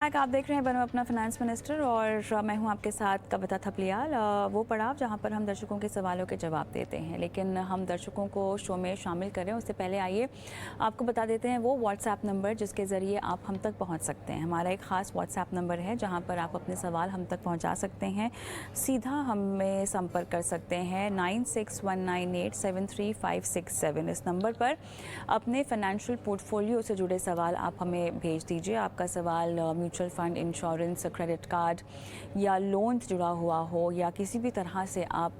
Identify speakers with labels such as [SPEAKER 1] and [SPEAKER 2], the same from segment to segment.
[SPEAKER 1] आप देख रहे हैं बनो अपना फाइनेंस मिनिस्टर और मैं हूं आपके साथ कविता थपलियाल। वो पड़ाव जहां पर हम दर्शकों के सवालों के जवाब देते हैं, लेकिन हम दर्शकों को शो में शामिल करें उससे पहले आइए आपको बता देते हैं वो व्हाट्सएप नंबर जिसके ज़रिए आप हम तक पहुंच सकते हैं। हमारा एक ख़ास व्हाट्सएप नंबर है जहां पर आप अपने सवाल हम तक पहुँचा सकते हैं, सीधा हमें संपर्क कर सकते हैं 9619873567। इस नंबर पर अपने फाइनेंशियल पोर्टफोलियो से जुड़े सवाल आप हमें भेज दीजिए। आपका सवाल mutual fund, insurance, credit card या लोन से जुड़ा हुआ हो या किसी भी तरह से आप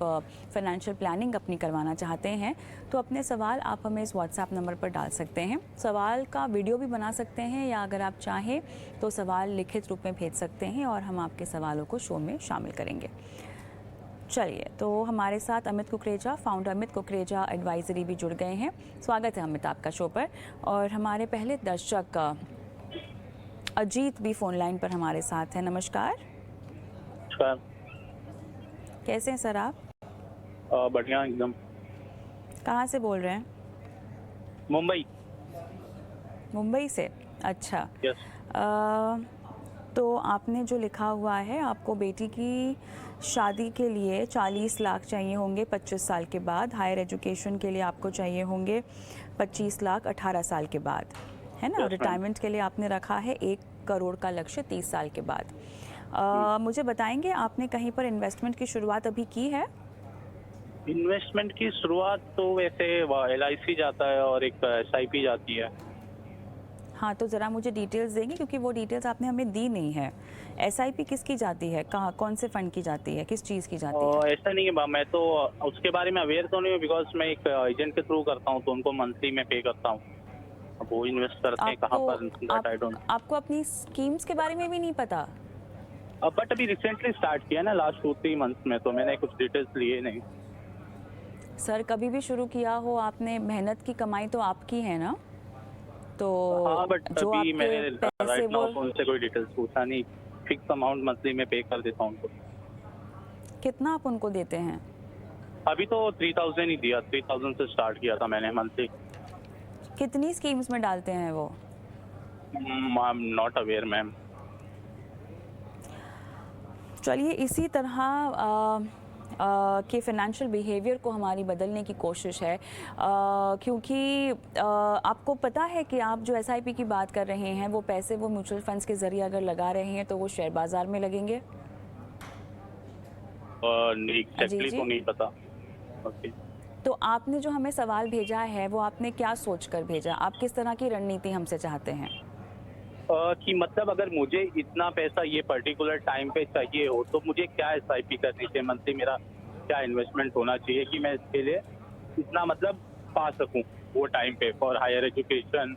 [SPEAKER 1] फाइनेंशियल प्लानिंग अपनी करवाना चाहते हैं तो अपने सवाल आप हमें इस व्हाट्सएप नंबर पर डाल सकते हैं। सवाल का वीडियो भी बना सकते हैं या अगर आप चाहें तो सवाल लिखित रूप में भेज सकते हैं और हम आपके सवालों को शो में शामिल करेंगे। चलिए, तो हमारे साथ अमित कुकरेजा, फाउंडर अमित कुकरेजा एडवाइजरी भी जुड़ गए हैं। स्वागत है अमित आपका शो पर। और हमारे पहले दर्शक अजीत भी फोन लाइन पर हमारे साथ हैं। नमस्कार। कैसे हैं सर आप?
[SPEAKER 2] बढ़िया एकदम।
[SPEAKER 1] कहाँ से बोल रहे हैं?
[SPEAKER 2] मुंबई।
[SPEAKER 1] मुंबई से? अच्छा।
[SPEAKER 2] यस।
[SPEAKER 1] तो आपने जो लिखा हुआ है, आपको बेटी की शादी के लिए 40 लाख चाहिए होंगे 25 साल के बाद, हायर एजुकेशन के लिए आपको चाहिए होंगे 25 लाख 18 साल के बाद, है ना? रिटायरमेंट के लिए आपने रखा है 1 करोड़ का लक्ष्य 30 साल के बाद। मुझे बताएंगे आपने कहीं पर इन्वेस्टमेंट की शुरुआत अभी की है?
[SPEAKER 2] इन्वेस्टमेंट की शुरुआत तो वैसे LIC जाता है और एक SIP जाती है।
[SPEAKER 1] हाँ, तो ज़रा मुझे डिटेल्स देंगे क्योंकि वो डिटेल्स आपने हमें दी नहीं है। SIP किसकी जाती है? कहाँ, कौन से फंड की जाती है, किस चीज़ की जाती है?
[SPEAKER 2] ऐसा नहीं है, मैं तो उसके बारे में अवेयर तो नहीं हूँ बिकॉज मैं एक एजेंट के थ्रू करता हूँ तो उनको मंथली में पे करता हूँ। अब वो इन्वेस्ट करते हैं कहाँ पर दैट आई डोंट।
[SPEAKER 1] आपको अपनी स्कीम्स के बारे में भी नहीं पता?
[SPEAKER 2] बट अभी रिसेंटली स्टार्ट किया ना, लास्ट 2-3 मंथ्स में, तो मैंने कुछ डिटेल्स लिए नहीं।
[SPEAKER 1] सर, कभी भी शुरू किया हो आपने, मेहनत की कमाई तो आपकी है ना? तो
[SPEAKER 2] हाँ, बट
[SPEAKER 1] जो
[SPEAKER 2] अभी
[SPEAKER 1] आपके
[SPEAKER 2] मैंने
[SPEAKER 1] पैसे
[SPEAKER 2] राइट
[SPEAKER 1] वो
[SPEAKER 2] नाउ तो उनसे कोई डिटेल्स पूछा नहीं। फिक्स अमाउंट मंथली में पे कर देता हूँ उनको।
[SPEAKER 1] कितना आप उनको देते हैं?
[SPEAKER 2] अभी तो 3000 ही दिया, 3000 से स्टार्ट किया था मैंने मंथली।
[SPEAKER 1] कितनी स्कीम्स में डालते हैं वो?
[SPEAKER 2] I am not aware ma'am.
[SPEAKER 1] चलिए, इसी तरह के फाइनेंशियल बिहेवियर को हमारी बदलने की कोशिश है, क्योंकि आपको पता है कि आप जो SIP की बात कर रहे हैं वो पैसे वो म्यूचुअल फंड्स के ज़रिए अगर लगा रहे हैं तो वो शेयर बाज़ार में लगेंगे।
[SPEAKER 2] एग्जैक्टली
[SPEAKER 1] जी।
[SPEAKER 2] तो नहीं पता। ओके।
[SPEAKER 1] तो आपने जो हमें सवाल भेजा है वो आपने क्या सोचकर भेजा? आप किस तरह की रणनीति हमसे चाहते हैं?
[SPEAKER 2] कि मतलब अगर मुझे इतना पैसा ये पर्टिकुलर टाइम पे चाहिए हो तो मुझे क्या SIP करनी चाहिए, मंथली मेरा क्या इन्वेस्टमेंट होना चाहिए कि मैं इसके लिए इतना मतलब पा सकूं वो टाइम पे, for higher education,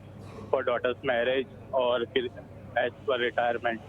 [SPEAKER 2] for daughters marriage और फिर एज पर रिटायरमेंट।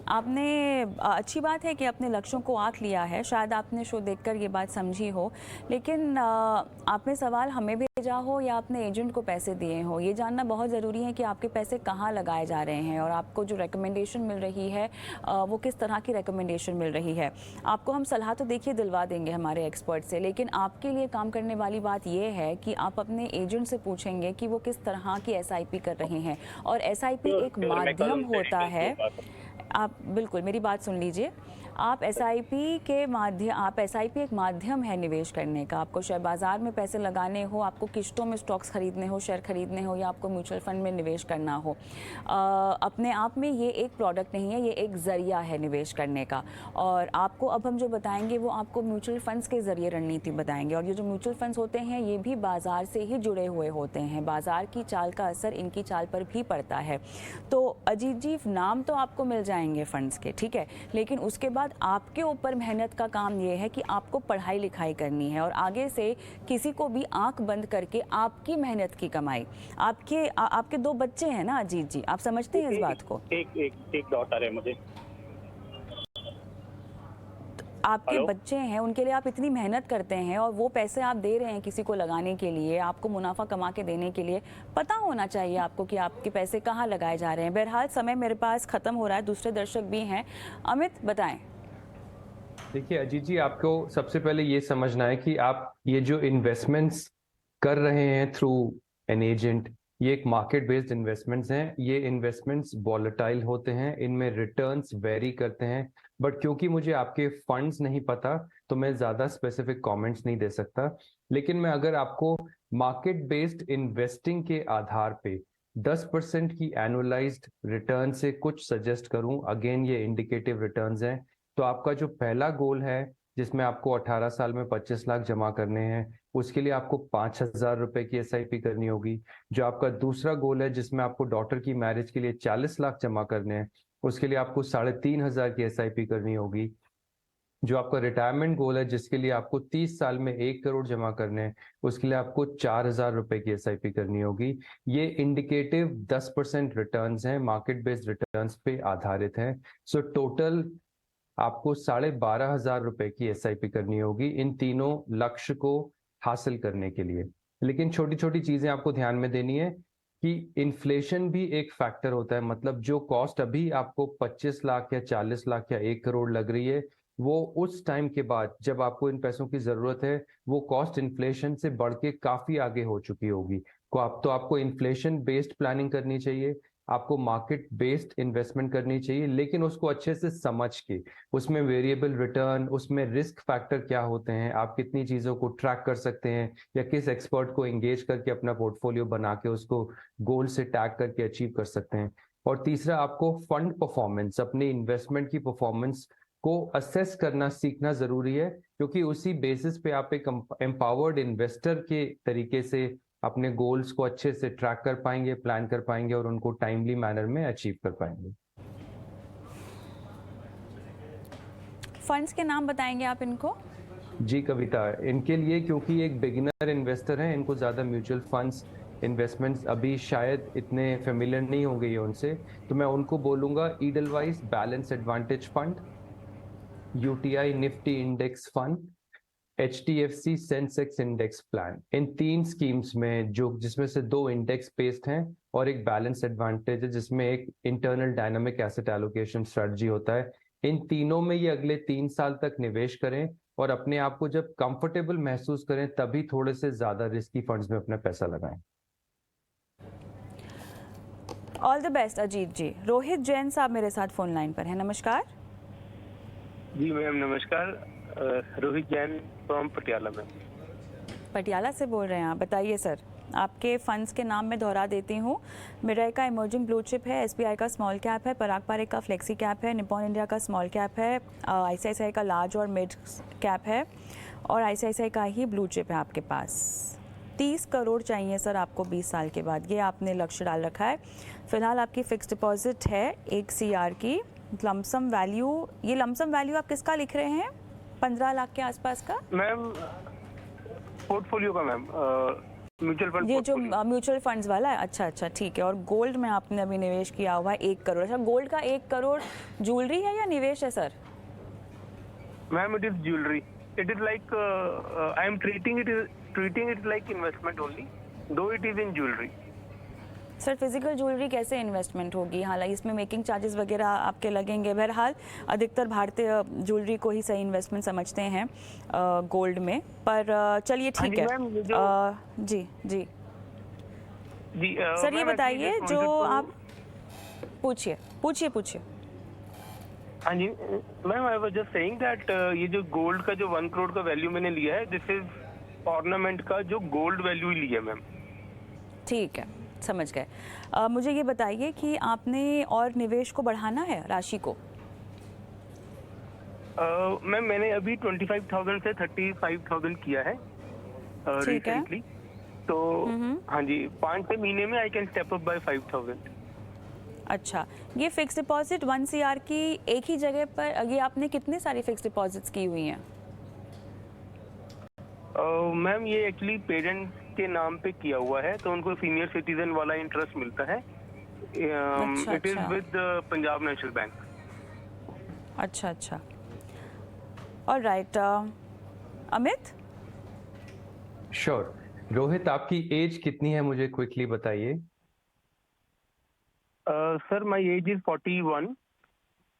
[SPEAKER 1] आपने अच्छी बात है कि अपने लक्ष्यों को आँक लिया है, शायद आपने शो देखकर ये बात समझी हो, लेकिन आपने सवाल हमें भेजा हो या अपने एजेंट को पैसे दिए हो, ये जानना बहुत ज़रूरी है कि आपके पैसे कहाँ लगाए जा रहे हैं और आपको जो रिकमेंडेशन मिल रही है वो किस तरह की रिकमेंडेशन मिल रही है। आपको हम सलाह तो देखिए दिलवा देंगे हमारे एक्सपर्ट से, लेकिन आपके लिए काम करने वाली बात ये है कि आप अपने एजेंट से पूछेंगे कि वो किस तरह की SIP कर रहे हैं। और SIP एक माध्यम होता है। आप बिल्कुल मेरी बात सुन लीजिए। आप SIP एक माध्यम है निवेश करने का। आपको शेयर बाज़ार में पैसे लगाने हो, आपको किश्तों में स्टॉक्स खरीदने हो, शेयर खरीदने हो, या आपको म्यूचुअल फंड में निवेश करना हो, अपने आप में ये एक प्रोडक्ट नहीं है, ये एक ज़रिया है निवेश करने का। और आपको अब हम जो बताएंगे वो आपको म्यूचुअल फंड्स के ज़रिए रणनीति बताएंगे। और ये जो म्यूचुअल फंड्स होते हैं ये भी बाज़ार से ही जुड़े हुए होते हैं। बाज़ार की चाल का असर इनकी चाल पर भी पड़ता है। तो अजीत जी, नाम तो आपको मिल जाएंगे फंड्स के, ठीक है, लेकिन उसके बाद आपके ऊपर मेहनत का काम ये है कि आपको पढ़ाई लिखाई करनी है और आगे से किसी को भी आंख बंद करके आपकी मेहनत की कमाई। आपके 2 बच्चे हैं ना अजीत जी, आप समझते हैं इस बात को?
[SPEAKER 2] एक डॉटर है मुझे।
[SPEAKER 1] आपके
[SPEAKER 2] हेलो।
[SPEAKER 1] बच्चे हैं, उनके लिए आप इतनी मेहनत करते हैं और वो पैसे आप दे रहे हैं किसी को लगाने के लिए, आपको मुनाफा कमा के देने के लिए। पता होना चाहिए आपको कि आपके पैसे कहाँ लगाए जा रहे हैं। बहरहाल समय मेरे पास ख़त्म हो रहा है, दूसरे दर्शक भी हैं। अमित, बताएं।
[SPEAKER 3] देखिए अजीत जी, आपको सबसे पहले ये समझना है कि आप ये जो इन्वेस्टमेंट्स कर रहे हैं थ्रू एन एजेंट, ये एक मार्केट बेस्ड इन्वेस्टमेंट्स हैं। ये इन्वेस्टमेंट्स वॉलेटाइल होते हैं, इनमें रिटर्न्स वेरी करते हैं, बट क्योंकि मुझे आपके फंड्स नहीं पता तो मैं ज्यादा स्पेसिफिक कमेंट्स नहीं दे सकता। लेकिन मैं अगर आपको मार्केट बेस्ड इन्वेस्टिंग के आधार पे 10% की एनुअलाइज्ड रिटर्न से कुछ सजेस्ट करूं, अगेन ये इंडिकेटिव रिटर्न्स हैं, तो आपका जो पहला गोल है जिसमें आपको 18 साल में 25 लाख जमा करने हैं, उसके लिए आपको 5,000 रुपए की एसआईपी करनी होगी। जो आपका दूसरा गोल है जिसमें आपको डॉटर की मैरिज के लिए 40 लाख जमा करने हैं, उसके लिए आपको 3,500 की एसआईपी करनी होगी। जो आपका रिटायरमेंट गोल है जिसके लिए आपको 30 साल में 1 करोड़ जमा करने हैं, उसके लिए आपको 4,000 रुपए की एसआईपी करनी होगी। ये इंडिकेटिव 10% रिटर्न्स हैं, मार्केट बेस्ड रिटर्न्स पे आधारित हैं। सो टोटल आपको 12,500 रुपए की एसआईपी करनी होगी इन तीनों लक्ष्य को हासिल करने के लिए। लेकिन छोटी छोटी चीजें आपको ध्यान में देनी है कि इन्फ्लेशन भी एक फैक्टर होता है। मतलब जो कॉस्ट अभी आपको 25 लाख या 40 लाख या 1 करोड़ लग रही है, वो उस टाइम के बाद जब आपको इन पैसों की जरूरत है, वो कॉस्ट इन्फ्लेशन से बढ़ के काफी आगे हो चुकी होगी। तो आपको इन्फ्लेशन बेस्ड प्लानिंग करनी चाहिए, आपको मार्केट बेस्ड इन्वेस्टमेंट करनी चाहिए, लेकिन उसको अच्छे से समझ के, उसमें वेरिएबल रिटर्न, उसमें रिस्क फैक्टर क्या होते हैं, आप कितनी चीजों को ट्रैक कर सकते हैं, या किस एक्सपर्ट को एंगेज करके अपना पोर्टफोलियो बना के उसको गोल से टैग करके अचीव कर सकते हैं। और तीसरा, आपको फंड परफॉर्मेंस, अपनी इन्वेस्टमेंट की परफॉर्मेंस को असेस करना सीखना जरूरी है, क्योंकि उसी बेसिस पे आप एक एम्पावर्ड इन्वेस्टर के तरीके से अपने गोल्स को अच्छे से ट्रैक कर पाएंगे, प्लान कर पाएंगे और उनको टाइमली मैनर में अचीव कर पाएंगे।
[SPEAKER 1] फंड्स के नाम बताएंगे आप इनको?
[SPEAKER 3] जी कविता, इनके लिए क्योंकि एक बिगिनर इन्वेस्टर है, इनको ज्यादा म्यूचुअल फंड्स इन्वेस्टमेंट्स अभी शायद इतने फेमिलियर नहीं होंगे ये उनसे, तो मैं उनको बोलूंगा Edelweiss balanced advantage fund, UTI Nifty index fund, HDFC Sensex index plan. इन तीन स्कीम्स में जो जिसमें से 2 इंडेक्स बेस्ड हैं और एक बैलेंस एडवांटेज है जिसमें एक internal dynamic asset allocation strategy होता है। इन तीनों में ये अगले 3 साल तक निवेश करें और अपने आप को जब कंफर्टेबल महसूस करें तभी थोड़े से ज्यादा रिस्की फंड्स में अपना पैसा लगाएं।
[SPEAKER 1] ऑल द बेस्ट अजीत जी। रोहित जैन साहब मेरे साथ फोन लाइन पर हैं। नमस्कार
[SPEAKER 4] जी मैम, नमस्कार। रोहित जैन फ्रॉम पटियाला में।
[SPEAKER 1] पटियाला से बोल रहे हैं आप, बताइए सर। आपके फंड्स के नाम मैं दोहरा देती हूँ। मिराई का इमर्जिंग ब्लू चिप है, SBI का स्मॉल कैप है, पराग पारेख का फ्लेक्सी कैप है, निप्पॉन इंडिया का स्मॉल कैप है, ICICI का लार्ज और मिड कैप है, और ICICI का ही ब्लू चिप है आपके पास। 30 करोड़ चाहिए सर आपको 20 साल के बाद, ये आपने लक्ष्य डाल रखा है। फिलहाल आपकी फिक्स डिपॉजिट है 1 CR की। लमसम वैल्यू, ये लमसम वैल्यू आप किसका लिख रहे हैं? 15 लाख के आसपास का
[SPEAKER 4] मैम, पोर्टफोलियो का मैम, म्यूचुअल फंड।
[SPEAKER 1] ये जो म्यूचुअल फंड्स वाला है, अच्छा अच्छा ठीक है। और गोल्ड में आपने अभी निवेश किया हुआ है 1 करोड़। अच्छा, गोल्ड का 1 करोड़ ज्वेलरी है या निवेश है sir?
[SPEAKER 4] Ma'am, it is jewellery. It is like I am treating it like investment only, though it is in jewellery.
[SPEAKER 1] Sir physical jewellery कैसे इन्वेस्टमेंट होगी? हालांकि इसमें मेकिंग चार्जेस वगैरह आपके लगेंगे। बहरहाल अधिकतर भारतीय ज्वेलरी को ही सही इन्वेस्टमेंट समझते हैं गोल्ड में, पर चलिए ठीक है। जी जी
[SPEAKER 4] जी
[SPEAKER 1] सर, ये बताइए जो आप पूछिए पूछिए पूछिए।
[SPEAKER 4] हाँ जी ma'am, I was just saying that ये जो गोल्ड का जो 1 करोड़ का वैल्यू मैंने लिया है, दिस इज ऑर्नामेंट का जो गोल्ड वैल्यू ही लिया मैम।
[SPEAKER 1] ठीक है, समझ गए। मुझे ये बताइए कि आपने और निवेश को बढ़ाना है राशि को?
[SPEAKER 4] मैम, मैंने अभी 25,000 से 35,000 किया है रिसेंटली। तो हाँ जी, 5 महीने में I can step up by 5,000।
[SPEAKER 1] अच्छा, ये फिक्स डिपॉजिट 1 CR की एक ही जगह पर, ये आपने कितने सारी फिक्स डिपॉजिट्स की हुई हैं?
[SPEAKER 4] मैम, ये एक्चुअली पेरेंट्स के नाम पे किया हुआ है, तो उनको सीनियर सिटीजन वाला इंटरेस्ट मिलता है। It is with Punjab national bank.
[SPEAKER 1] अच्छा अच्छा, ऑलराइट। अमित?
[SPEAKER 3] श्योर। रोहित, आपकी एज कितनी है मुझे क्विकली बताइए।
[SPEAKER 4] Sir, my age is 41।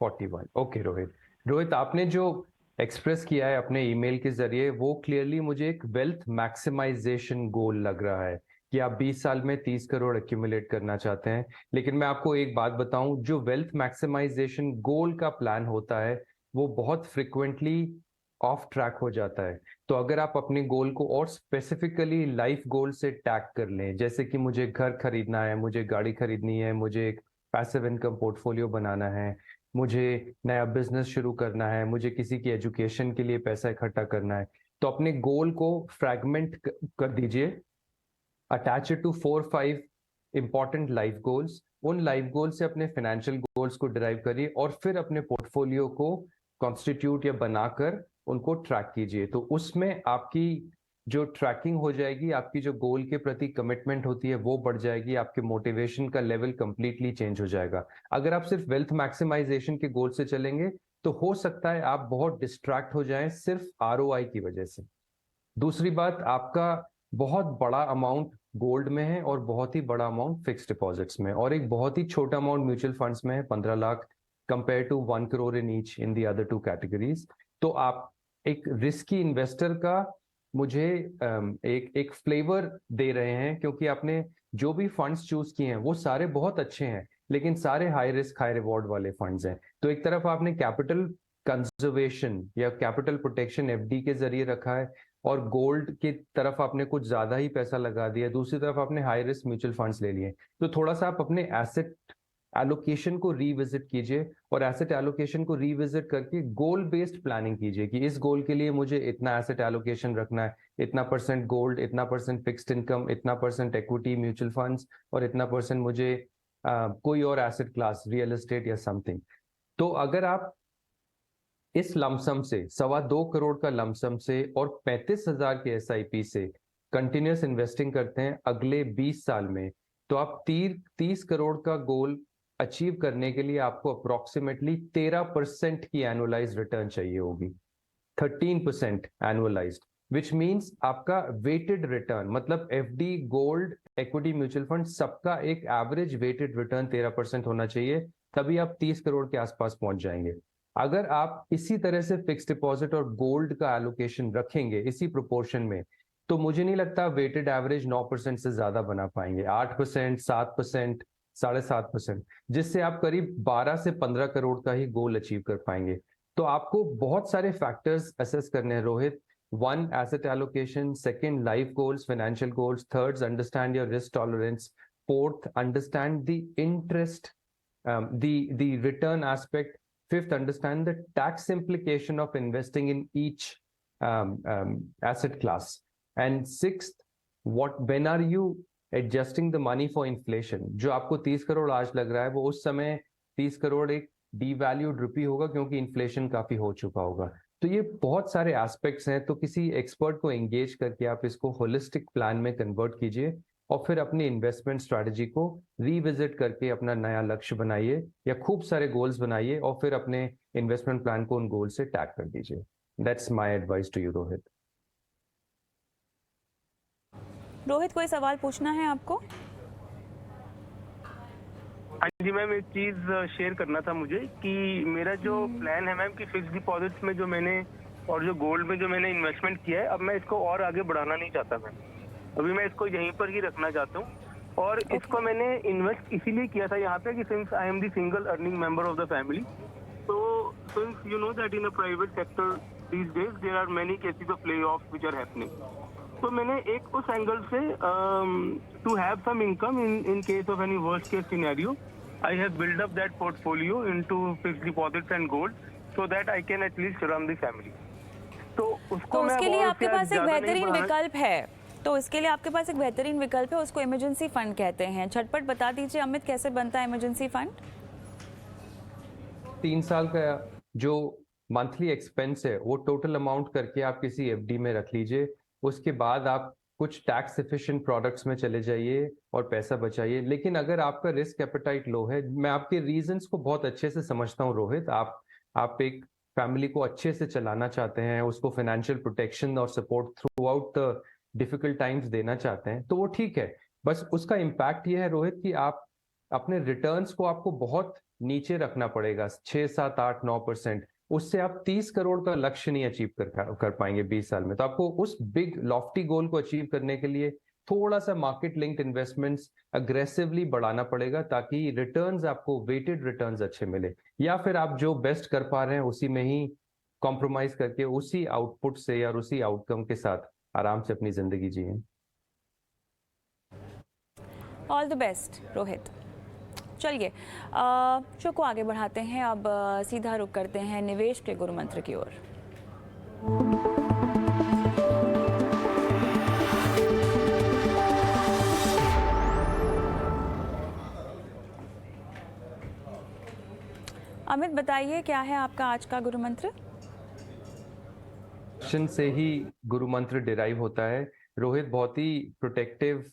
[SPEAKER 3] 41, okay Rohit. Rohit, आपने जो एक्सप्रेस किया है अपने ईमेल के जरिए, वो क्लियरली मुझे एक वेल्थ मैक्सिमाइजेशन गोल लग रहा है। कि आप 20 साल में 30 करोड़ एक्यूमुलेट करना चाहते हैं, लेकिन मैं आपको एक बात बताऊं, जो वेल्थ मैक्सिमाइजेशन गोल का प्लान होता है वो बहुत फ्रिक्वेंटली ऑफ ट्रैक हो जाता है। तो अगर आप अपने गोल को और स्पेसिफिकली लाइफ गोल से टैग कर लें, जैसे कि मुझे घर खरीदना है, मुझे गाड़ी खरीदनी है, मुझे एक पैसिव इनकम पोर्टफोलियो बनाना है, मुझे नया बिजनेस शुरू करना है, मुझे किसी की एजुकेशन के लिए पैसा इकट्ठा करना है, तो अपने गोल को फ्रैगमेंट कर दीजिए, attach it to 4-5 important life goals. उन लाइफ गोल से अपने फाइनेंशियल गोल्स को डिराइव करिए और फिर अपने पोर्टफोलियो को कॉन्स्टिट्यूट या बनाकर उनको ट्रैक कीजिए। तो उसमें आपकी जो ट्रैकिंग हो जाएगी, आपकी जो गोल के प्रति कमिटमेंट होती है वो बढ़ जाएगी, आपके मोटिवेशन का लेवल कंप्लीटली चेंज हो जाएगा। अगर आप सिर्फ वेल्थ मैक्सिमाइजेशन के गोल से चलेंगे तो हो सकता है आप बहुत डिस्ट्रैक्ट हो जाएं सिर्फ आरओआई की वजह से। दूसरी बात, आपका बहुत बड़ा अमाउंट गोल्ड में है और बहुत ही बड़ा अमाउंट फिक्स डिपॉजिट्स में, और एक बहुत ही छोटा अमाउंट म्यूचुअल फंड्स में है, 15 lakh compare to 1 crore in each in the other 2 categories. तो आप एक रिस्की इन्वेस्टर का मुझे एक फ्लेवर दे रहे हैं, क्योंकि आपने जो भी फंड्स चूज किए हैं वो सारे बहुत अच्छे हैं, लेकिन सारे हाई रिस्क हाई रिवॉर्ड वाले फंड्स हैं। तो एक तरफ आपने कैपिटल कंजर्वेशन या कैपिटल प्रोटेक्शन एफडी के जरिए रखा है, और गोल्ड की तरफ आपने कुछ ज्यादा ही पैसा लगा दिया, दूसरी तरफ आपने हाई रिस्क म्यूचुअल फंड्स ले लिए। तो थोड़ा सा आप अपने एसेट एलोकेशन को रीविजिट कीजिए, और एसेट एलोकेशन को रीविजिट करके गोल बेस्ड प्लानिंग कीजिए कि इस गोल के लिए मुझे इतना एसेट एलोकेशन रखना है, इतना परसेंट गोल्ड, इतना परसेंट फिक्स्ड इनकम, इतना परसेंट इक्विटी म्यूचुअल फंड्स, और इतना परसेंट मुझे कोई और एसेट क्लास, रियल एस्टेट या समथिंग। तो अगर आप इस लमसम से 2.25 करोड़ का लमसम से और 35,000 के एसआईपी से कंटिन्यूस इन्वेस्टिंग करते हैं अगले 20 साल में, तो आप 30 करोड़ का गोल अचीव करने के लिए आपको अप्रोक्सीमेटली 13% की एनुअलाइज रिटर्न चाहिए होगी, 13% एनुअलाइज्ड, विच मींस आपका वेटेड रिटर्न, मतलब FD, gold, equity, mutual fund, सबका एक एवरेज वेटेड रिटर्न 13% होना चाहिए, तभी आप 30 करोड़ के आसपास पहुंच जाएंगे। अगर आप इसी तरह से फिक्स डिपॉजिट और गोल्ड का एलोकेशन रखेंगे इसी प्रोपोर्शन में, तो मुझे नहीं लगता वेटेड एवरेज 9% से ज्यादा बना पाएंगे, 8%, 7%, 7.5%, जिससे आप करीब 12 से 15 करोड़ का ही गोल अचीव कर पाएंगे। तो आपको बहुत सारे फैक्टर्स असेस करने हैं Rohit. 1, asset allocation; 2, life goals, financial goals; 3, understand your risk tolerance; 4, understand the interest, the return aspect; 5th, understand the tax implication of investing in each asset class; and 6th, when are you adjusting the money for inflation? जो आपको 30 करोड़ आज लग रहा है वो उस समय 30 करोड़ एक डीवैल्यूड रुपी होगा, क्योंकि इन्फ्लेशन काफी हो चुका होगा। तो ये बहुत सारे एस्पेक्ट्स हैं, तो किसी एक्सपर्ट को एंगेज करके आप इसको होलिस्टिक प्लान में कन्वर्ट कीजिए, और फिर अपनी इन्वेस्टमेंट स्ट्रैटेजी को रीविजिट करके अपना नया लक्ष्य बनाइए या खूब सारे गोल्स बनाइए, और फिर अपने इन्वेस्टमेंट प्लान को उन गोल से टैग कर दीजिए। That's my advice to you Rohit.
[SPEAKER 1] Rohit, कोई सवाल पूछना है आपको?
[SPEAKER 4] हाँ जी मैम, एक चीज शेयर करना था मुझे कि मेरा जो प्लान है मैम कि फिक्स डिपॉजिट्स में जो मैंने और जो गोल्ड में जो मैंने इन्वेस्टमेंट किया है, अब मैं इसको और आगे बढ़ाना नहीं चाहता मैम, अभी मैं इसको यहीं पर ही रखना चाहता हूँ। और इसको मैंने इन्वेस्ट इसीलिए किया था यहाँ पे कि since I am the single earning member of the family, तो since you know that in a private sector these days there are many cases of lay off which are happening, तो मैंने एक उस एंगल से to have some income in case of any worst case scenario, I have built up that portfolio into fixed deposits and gold so that I can at least run the family. तो
[SPEAKER 1] उसके लिए आपके पास एक बेहतरीन विकल्प है, तो इसके लिए आपके पास एक बेहतरीन विकल्प है, उसको इमरजेंसी फंड कहते हैं। झटपट बता दीजिए अमित, कैसे बनता है इमरजेंसी फंड?
[SPEAKER 3] 3 साल का जो मंथली एक्सपेंस है वो टोटल अमाउंट करके आप किसी एफडी में रख लीजिए, उसके बाद आप कुछ टैक्स एफिशिएंट प्रोडक्ट्स में चले जाइए और पैसा बचाइए। लेकिन अगर आपका रिस्क एपेटाइट लो है, मैं आपके रीजंस को बहुत अच्छे से समझता हूँ रोहित, आप एक फैमिली को अच्छे से चलाना चाहते हैं, उसको फाइनेंशियल प्रोटेक्शन और support through out the difficult times देना चाहते हैं, तो वो ठीक है। बस उसका इम्पैक्ट ये है रोहित कि आप अपने रिटर्न्स को आपको बहुत नीचे रखना पड़ेगा, 6, 7, 8, 9%, उससे आप 30 करोड़ का लक्ष्य नहीं अचीव कर पाएंगे 20 साल में। तो आपको उस बिग लॉफ्टी गोल को अचीव करने के लिए थोड़ा सा मार्केट लिंक्ड इन्वेस्टमेंट्स अग्रेसिवली बढ़ाना पड़ेगा ताकि रिटर्न्स आपको वेटेड रिटर्न्स अच्छे मिले, या फिर आप जो बेस्ट कर पा रहे हैं उसी में ही कॉम्प्रोमाइज करके उसी आउटपुट से या उसी आउटकम के साथ आराम से अपनी जिंदगी जिए।
[SPEAKER 1] All the best Rohit. चलिए शो को आगे बढ़ाते हैं। अब सीधा रुख करते हैं निवेश के गुरु मंत्र की ओर। अमित बताइए क्या है आपका आज का गुरु मंत्र?
[SPEAKER 3] से ही गुरु मंत्र डिराइव होता है। रोहित बहुत ही प्रोटेक्टिव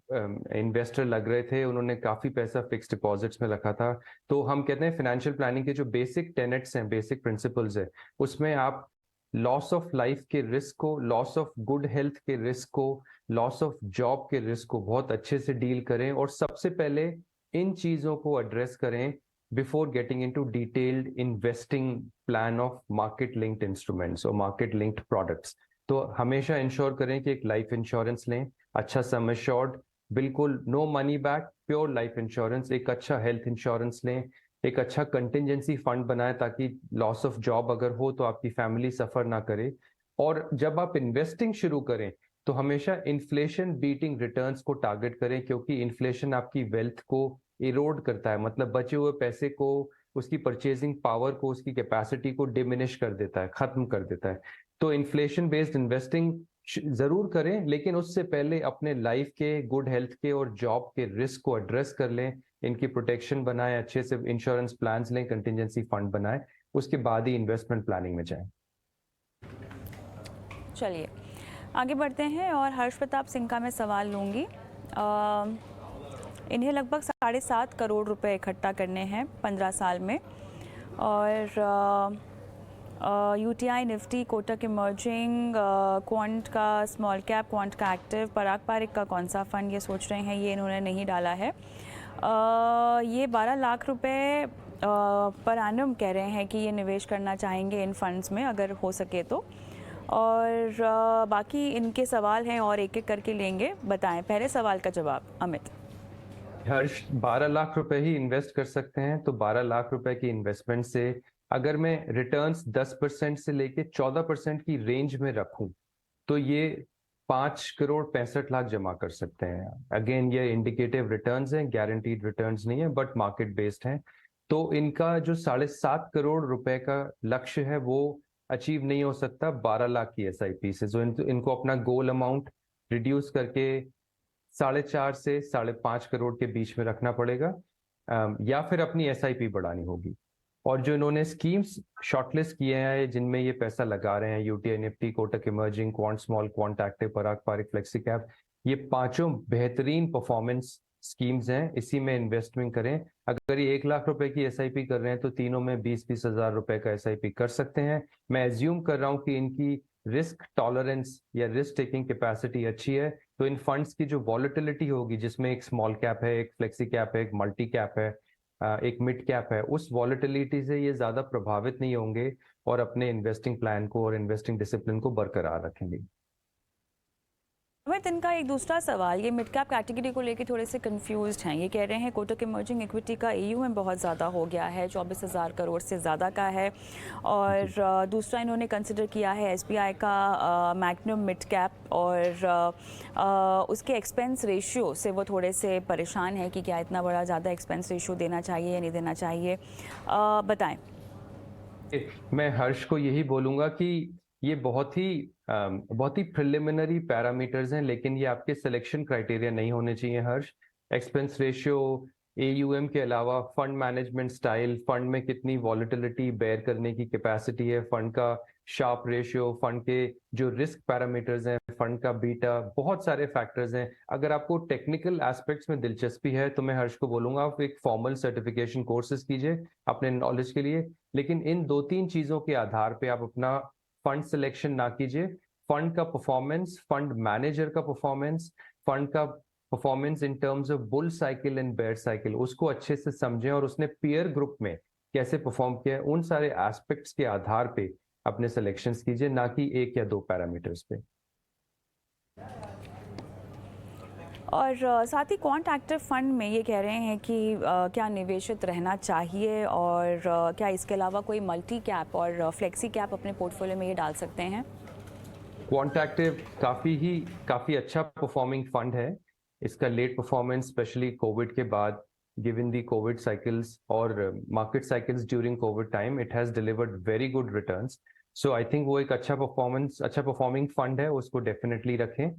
[SPEAKER 3] इन्वेस्टर लग रहे थे, उन्होंने काफी पैसा फिक्स डिपॉजिट्स में रखा था। तो हम कहते हैं फाइनेंशियल प्लानिंग के जो बेसिक टेनेट्स हैं, बेसिक प्रिंसिपल्स है, उसमें आप लॉस ऑफ लाइफ के रिस्क को, लॉस ऑफ गुड हेल्थ के रिस्क को, लॉस ऑफ जॉब के रिस्क को बहुत अच्छे से डील करें और सबसे पहले इन चीजों को एड्रेस करें before getting into detailed investing plan of market linked instruments और मार्केट लिंक्ड प्रोडक्ट्स। तो हमेशा इंश्योर करें कि एक लाइफ इंश्योरेंस लें, अच्छा सम एश्योर्ड, बिल्कुल no money back, pure life insurance, एक अच्छा हेल्थ इंश्योरेंस लें, एक अच्छा कंटिजेंसी फंड बनाएं ताकि लॉस ऑफ जॉब अगर हो तो आपकी फैमिली सफर ना करे। और जब आप इन्वेस्टिंग शुरू करें तो हमेशा इन्फ्लेशन बीटिंग रिटर्न्स को टारगेट करें, क्योंकि इन्फ्लेशन आपकी वेल्थ को इरोड करता है, मतलब बचे हुए पैसे को, उसकी परचेजिंग पावर को, उसकी कैपेसिटी को डिमिनिश कर देता है, खत्म कर देता है। तो इन्फ्लेशन बेस्ड इन्वेस्टिंग जरूर करें, लेकिन उससे पहले अपने लाइफ के, गुड हेल्थ के और जॉब के रिस्क को एड्रेस कर लें, इनकी प्रोटेक्शन बनाएं, अच्छे से इंश्योरेंस प्लान्स लें, कंटिजेंसी फंड बनाएं, उसके बाद ही इन्वेस्टमेंट प्लानिंग में जाएं।
[SPEAKER 1] चलिए आगे बढ़ते हैं और हर्ष प्रताप सिंह का मैं सवाल लूँगी। इन्हें लगभग 7.5 करोड़ रुपए इकट्ठा करने हैं 15 साल में, और UTI, Nifty, Kotak emerging, quant का स्मॉल कैप, क्वांट का एक्टिव, पराग पारिक का कौन सा फंड ये सोच रहे हैं, ये इन्होंने नहीं डाला है। ये 12 लाख रुपए पर एनम कह रहे हैं कि ये निवेश करना चाहेंगे इन फंड्स में अगर हो सके तो। और बाकी इनके सवाल हैं और एक एक करके लेंगे। बताएं पहले सवाल का जवाब अमित।
[SPEAKER 3] हर्ष 12 लाख रुपए ही इन्वेस्ट कर सकते हैं, तो 12 लाख रुपए की इन्वेस्टमेंट से अगर मैं रिटर्न्स 10% से लेके 14% की रेंज में रखूं तो ये 5 करोड़ 65 लाख जमा कर सकते हैं। अगेन ये इंडिकेटिव रिटर्न्स हैं, गारंटीड रिटर्न्स नहीं है, बट मार्केट बेस्ड हैं। तो इनका जो 7.5 करोड़ रुपए का लक्ष्य है वो अचीव नहीं हो सकता 12 लाख की SIP से। जो इनको अपना गोल अमाउंट रिड्यूस करके 4.5 से 5.5 करोड़ के बीच में रखना पड़ेगा, या फिर अपनी SIP बढ़ानी होगी। और जो इन्होंने स्कीम्स शॉर्टलिस्ट किए हैं जिनमें ये पैसा लगा रहे हैं, UTI, Nifty, Kotak emerging, Quant small, Quant active, Parag Parikh, flexi cap, ये पांचों बेहतरीन परफॉर्मेंस स्कीम्स हैं, इसी में इन्वेस्टमेंट करें। अगर ये 1 लाख रुपए की SIP कर रहे हैं तो तीनों में 20-20 हजार रुपए का SIP कर सकते हैं। मैं एज्यूम कर रहा हूं कि इनकी रिस्क टॉलरेंस या रिस्क टेकिंग कैपेसिटी अच्छी है, तो इन फंड्स की जो वॉलेटिलिटी होगी, जिसमें एक स्मॉल कैप है, एक फ्लेक्सी कैप है, एक मल्टी कैप है, एक मिड कैप है, उस वॉलेटिलिटी से ये ज्यादा प्रभावित नहीं होंगे और अपने इन्वेस्टिंग प्लान को और इन्वेस्टिंग डिसिप्लिन को बरकरार रखेंगे।
[SPEAKER 1] अमित, इनका एक दूसरा सवाल, ये मिड कैप कैटेगरी को लेकर थोड़े से कंफ्यूज्ड हैं। ये कह रहे हैं कोटक इमर्जिंग इक्विटी का AUM बहुत ज़्यादा हो गया है, 24,000 करोड़ से ज़्यादा का है। और दूसरा इन्होंने कंसिडर किया है SBI का मैग्नम मिड कैप, और उसके एक्सपेंस रेशियो से वो थोड़े से परेशान है कि क्या इतना बड़ा ज़्यादा एक्सपेंस रेशियो देना चाहिए या नहीं देना चाहिए। बताएं।
[SPEAKER 3] मैं हर्ष को यही बोलूँगा कि ये बहुत ही प्रिलिमिनरी पैरामीटर्स हैं, लेकिन ये आपके सिलेक्शन क्राइटेरिया नहीं होने चाहिए हर्ष। एक्सपेंस रेशियो, AUM के अलावा फंड मैनेजमेंट स्टाइल, फंड में कितनी वॉलेटिलिटी बेयर करने की कैपेसिटी है, फंड का शार्प रेशियो, फंड के जो रिस्क पैरामीटर्स हैं, फंड का बीटा, बहुत सारे फैक्टर्स हैं। अगर आपको टेक्निकल एस्पेक्ट्स में दिलचस्पी है तो मैं हर्ष को बोलूंगा आप एक फॉर्मल सर्टिफिकेशन कोर्सेज कीजिए अपने नॉलेज के लिए, लेकिन इन 2-3 चीजों के आधार पे आप अपना फंड सिलेक्शन ना कीजिए। फंड का परफॉर्मेंस, फंड मैनेजर का परफॉर्मेंस, फंड का performance in terms of bull cycle and bear cycle, उसको अच्छे से समझें और उसने पीयर ग्रुप में कैसे परफॉर्म किया है, उन सारे एस्पेक्ट्स के आधार पे अपने सिलेक्शंस कीजिए, ना कि 1 या 2 पैरामीटर्स पे।
[SPEAKER 1] और साथ ही क्वांट एक्टिव फंड में ये कह रहे हैं कि क्या निवेशित रहना चाहिए और क्या इसके अलावा कोई मल्टी कैप और फ्लेक्सी कैप अपने पोर्टफोलियो में ये डाल सकते हैं?
[SPEAKER 3] क्वांट एक्टिव काफी अच्छा परफॉर्मिंग फंड है। इसका लेट परफॉर्मेंस स्पेशली कोविड के बाद, गिवन दी कोविड साइकिल्स और market cycles during Covid time, it has delivered very good returns. So I think वो एक अच्छा परफॉर्मिंग फंड है, उसको डेफिनेटली रखें।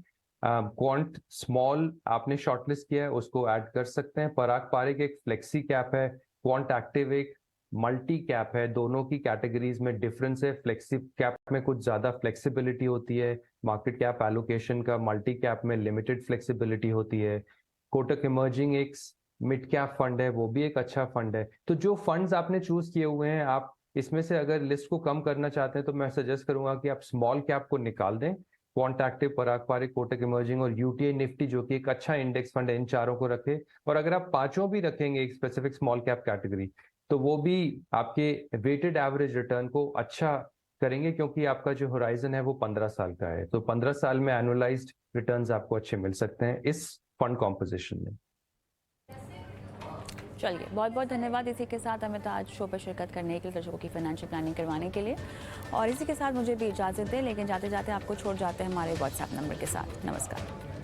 [SPEAKER 3] क्वांट स्मॉल आपने शॉर्टलिस्ट किया है, उसको ऐड कर सकते हैं। पराग पारिक एक फ्लेक्सी कैप है, क्वांट एक्टिव एक मल्टी कैप है। दोनों की कैटेगरीज में डिफरेंस है। फ्लेक्सी कैप में कुछ ज्यादा फ्लेक्सिबिलिटी होती है मार्केट कैप एलोकेशन का, मल्टी कैप में लिमिटेड फ्लेक्सिबिलिटी होती है। कोटक इमर्जिंग एक मिड कैप फंड है, वो भी एक अच्छा फंड है। तो जो फंड्स आपने चूज किए हुए हैं, आप इसमें से अगर लिस्ट को कम करना चाहते हैं तो मैं सजेस्ट करूंगा कि आप स्मॉल कैप को निकाल दें। Quant active, Parag Pareek, Kotak emerging और यूटीआई निफ्टी जो कि एक अच्छा इंडेक्स फंड है, इन चारों को रखें। और अगर आप पांचों भी रखेंगे एक स्पेसिफिक स्मॉल कैप कैटेगरी, तो वो भी आपके वेटेड एवरेज रिटर्न को अच्छा करेंगे, क्योंकि आपका जो होराइजन है वो 15 साल का है। तो 15 साल में एनुअलाइज्ड रिटर्न्स आपको अच्छे मिल सकते हैं इस फंड कॉम्पोजिशन में।
[SPEAKER 1] चलिए, बहुत बहुत धन्यवाद इसी के साथ अमित आज शो पर शिरकत करने के लिए, दर्शकों की फाइनेंशियल प्लानिंग करवाने के लिए। और इसी के साथ मुझे भी इजाज़त दें, लेकिन जाते जाते आपको छोड़ जाते हैं हमारे व्हाट्सएप नंबर के साथ। नमस्कार।